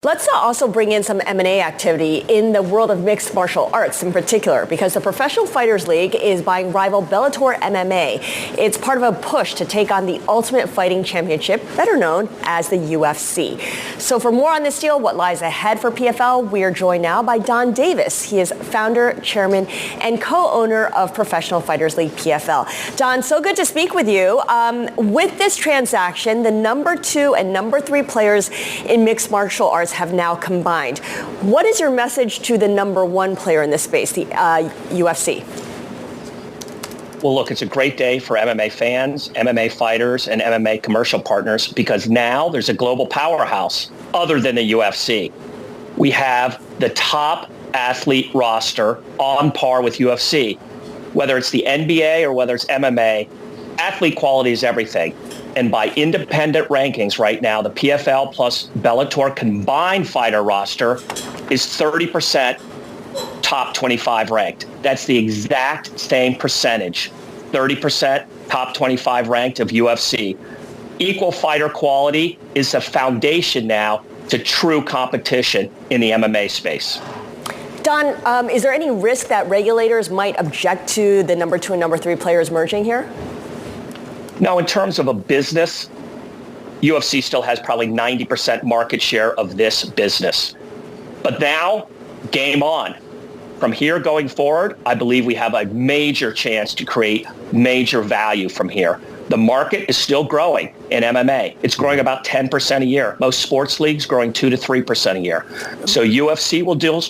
Let's also bring in some M&A activity in the world of mixed martial arts in particular, because the Professional Fighters League is buying rival Bellator MMA. It's part of a push to take on the Ultimate Fighting Championship, better known as the UFC. So for more on this deal, what lies ahead for PFL, we are joined now by Donn Davis. He is founder, chairman, and co-owner of Professional Fighters League PFL. Donn, so good to speak with you. With this transaction, the number 2 and number 3 players in mixed martial arts have now combined. What is your message to the number 1 player in this space, the UFC? Well, look, it's a great day for MMA fans, MMA fighters, and MMA commercial partners because now there's a global powerhouse other than the UFC. We have the top athlete roster on par with UFC. Whether it's the NBA or whether it's MMA, athlete quality is everything. And by independent rankings right now, the PFL plus Bellator combined fighter roster is 30% top 25 ranked. That's the exact same percentage, 30% top 25 ranked of UFC. Equal fighter quality is the foundation now to true competition in the MMA space. Donn, is there any risk that regulators might object to the number 2 and number 3 players merging here? Now, in terms of a business, UFC still has probably 90% market share of this business. But now, game on. From here going forward, I believe we have a major chance to create major value from here. The market is still growing in MMA. It's growing about 10% a year. Most sports leagues growing 2 to 3% a year. So UFC will do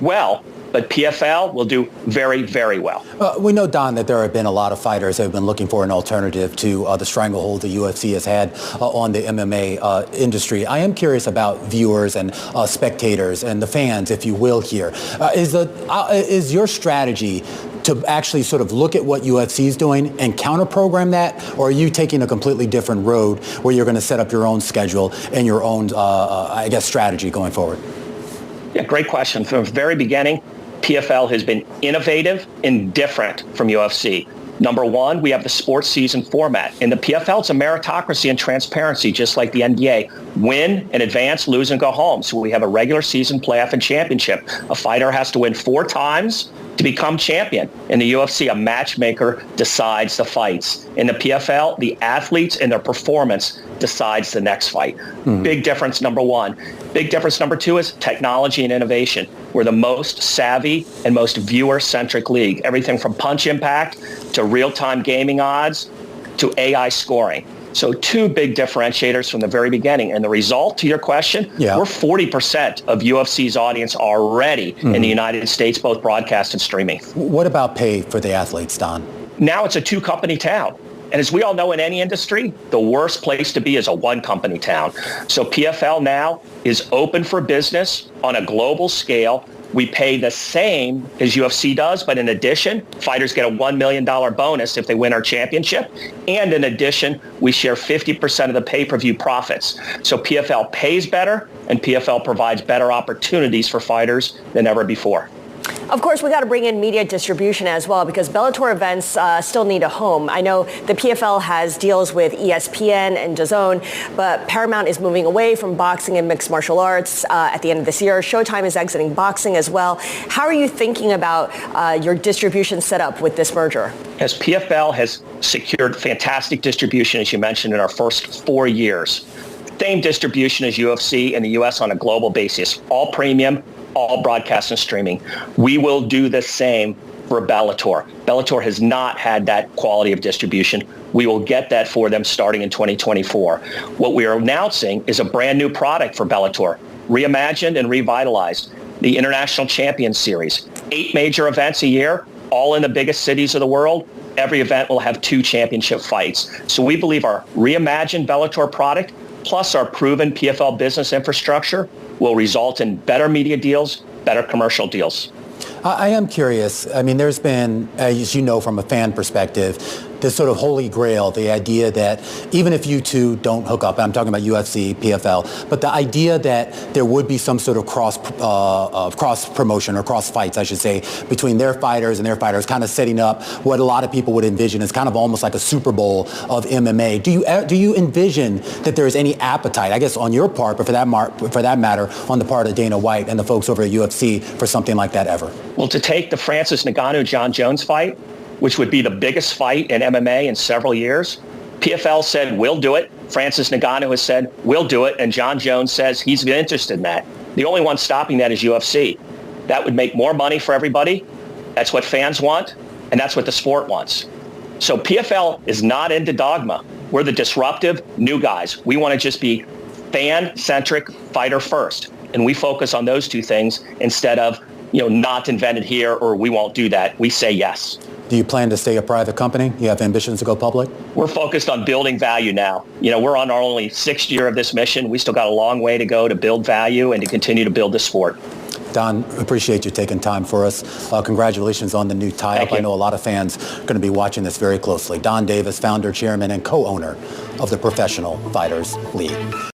well, but PFL will do very, very well. We know, Donn, that there have been a lot of fighters that have been looking for an alternative to the stranglehold the UFC has had on the MMA industry. I am curious about viewers and spectators and the fans, if you will, here. Is your strategy to actually sort of look at what UFC is doing and counter-program that, or are you taking a completely different road where you're going to set up your own schedule and your own, strategy going forward? Yeah, great question. From the very beginning, PFL has been innovative and different from UFC. Number 1, we have the sports season format. In the PFL, it's a meritocracy and transparency, just like the NBA. Win and advance, lose and go home. So we have a regular season, playoff, and championship. A fighter has to win 4 times to become champion. In the UFC, a matchmaker decides the fights. In the PFL, the athletes and their performance decides the next fight. Big difference, number 1. Big difference, number 2, is technology and innovation. We're the most savvy and most viewer-centric league. Everything from punch impact to real-time gaming odds to AI scoring. So 2 big differentiators from the very beginning. And the result, to your question, we're 40% of UFC's audience already in the United States, both broadcast and streaming. What about pay for the athletes, Donn? Now it's a 2-company town. And as we all know in any industry, the worst place to be is a 1-company town. So PFL now is open for business on a global scale. We pay the same as UFC does, but in addition, fighters get a $1 million bonus if they win our championship. And in addition, we share 50% of the pay-per-view profits. So PFL pays better, and PFL provides better opportunities for fighters than ever before. Of course, we got to bring in media distribution as well, because Bellator events still need a home. I know the PFL has deals with ESPN and DAZN, but Paramount is moving away from boxing and mixed martial arts at the end of this year. Showtime is exiting boxing as well. How are you thinking about your distribution setup with this merger? As PFL has secured fantastic distribution, as you mentioned, in our first 4 years. Same distribution as UFC in the U.S. on a global basis, all premium, all broadcast and streaming. We will do the same for Bellator. Bellator has not had that quality of distribution. We will get that for them starting in 2024. What we are announcing is a brand new product for Bellator, reimagined and revitalized. The International Champions Series, 8 major events a year, all in the biggest cities of the world. Every event will have 2 championship fights. So we believe our reimagined Bellator product plus our proven PFL business infrastructure will result in better media deals, better commercial deals. I am curious. I mean, there's been, as you know, from a fan perspective, this sort of holy grail, the idea that even if you two don't hook up, I'm talking about UFC, PFL, but the idea that there would be some sort of cross promotion or cross fights, I should say, between their fighters and their fighters, kind of setting up what a lot of people would envision as kind of almost like a Super Bowl of MMA. Do you envision that there is any appetite, I guess on your part, but for that matter, on the part of Dana White and the folks over at UFC for something like that ever? Well, to take the Francis Ngannou-John Jones fight, which would be the biggest fight in MMA in several years, PFL said, we'll do it. Francis Ngannou has said, we'll do it. And John Jones says he's interested in that. The only one stopping that is UFC. That would make more money for everybody. That's what fans want, and that's what the sport wants. So PFL is not into dogma. We're the disruptive new guys. We want to just be fan-centric, fighter first. And we focus on those two things instead of, not invented here or we won't do that. We say yes. Do you plan to stay a private company? You have ambitions to go public? We're focused on building value now. We're on our only 6th year of this mission. We still got a long way to go to build value and to continue to build the sport. Donn, appreciate you taking time for us. Congratulations on the new tie-up. I know a lot of fans are going to be watching this very closely. Donn Davis, founder, chairman, and co-owner of the Professional Fighters League.